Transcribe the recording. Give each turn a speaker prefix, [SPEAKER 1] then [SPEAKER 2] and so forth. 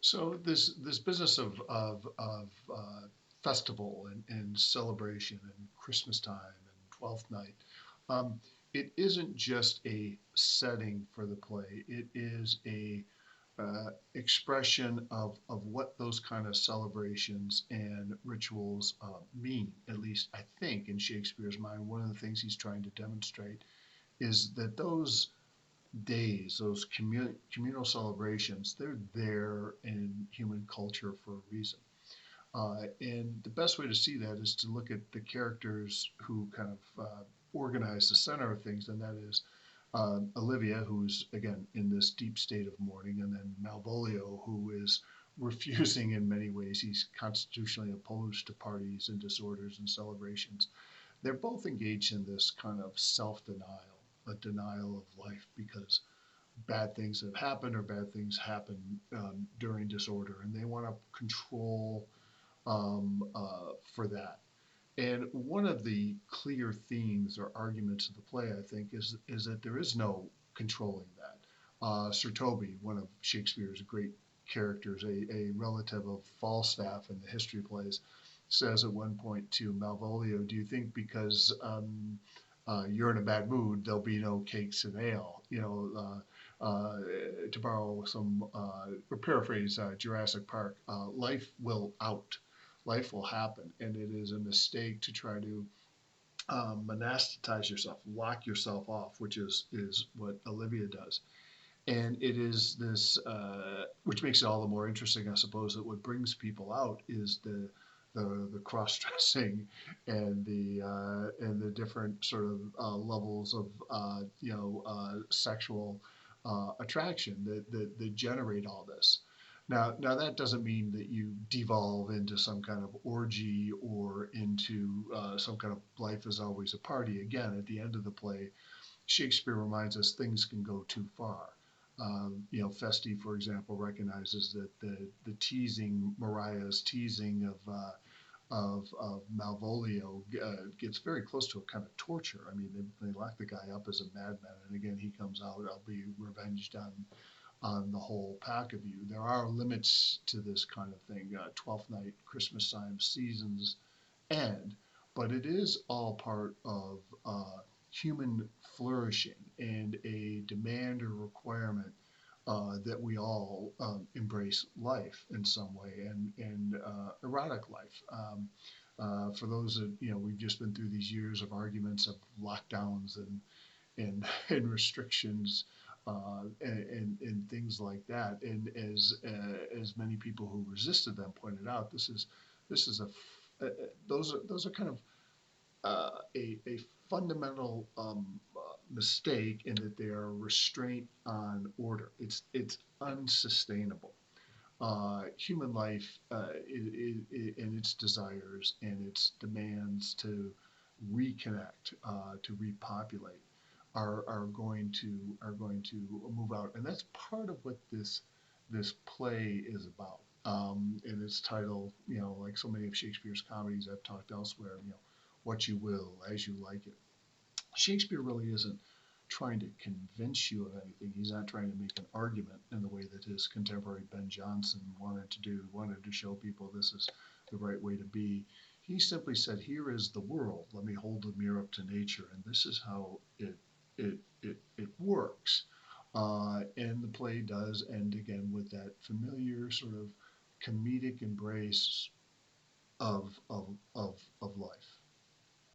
[SPEAKER 1] So this business of festival and celebration and Christmas time and Twelfth Night, um, it isn't just a setting for the play. It is a expression of what those kind of celebrations and rituals mean. At least I think in Shakespeare's mind, one of the things he's trying to demonstrate is that those days, those communal celebrations, they're there in human culture for a reason. And the best way to see that is to look at the characters who kind of organize the center of things, and that is Olivia, who's again in this deep state of mourning, and then Malvolio, who is refusing in many ways. He's constitutionally opposed to parties and disorders and celebrations. They're both engaged in this kind of self denial, a denial of life because bad things have happened or bad things happen during disorder, and they want to control for that. And one of the clear themes or arguments of the play, I think, is that there is no controlling that. Sir Toby, one of Shakespeare's great characters, a relative of Falstaff in the history plays, says at one point to Malvolio, "Do you think because you're in a bad mood, there'll be no cakes and ale?" To borrow some, or paraphrase Jurassic Park, life will out. Life will happen, and it is a mistake to try to monastize yourself, lock yourself off, which is what Olivia does. And it is this, which makes it all the more interesting, I suppose, that what brings people out is the cross dressing and the different sort of levels of sexual attraction that generate all this. Now that doesn't mean that you devolve into some kind of orgy or into some kind of life is always a party. Again, at the end of the play, Shakespeare reminds us things can go too far. Festi, for example, recognizes that the teasing, Mariah's teasing of Malvolio gets very close to a kind of torture. I mean, they lock the guy up as a madman, and again, he comes out, "I'll be revenged on the whole pack of you." There are limits to this kind of thing. Twelfth Night, Christmas time, seasons end, but it is all part of human flourishing and a demand or requirement that we all embrace life in some way and erotic life. For those that, we've just been through these years of arguments of lockdowns and restrictions and things like that. And as many people who resisted them pointed out, this is those are kind of a fundamental mistake in that they are a restraint on order. It's unsustainable. Human life and its desires and its demands to reconnect, to repopulate, are going to move out, and that's part of what this play is about. In its title, like so many of Shakespeare's comedies I've talked elsewhere, what you will, as you like it. Shakespeare really isn't trying to convince you of anything. He's not trying to make an argument in the way that his contemporary Ben Jonson wanted to show people this is the right way to be. He simply said, "Here is the world. Let me hold the mirror up to nature, and this is how it works." And the play does end again with that familiar sort of comedic embrace of life.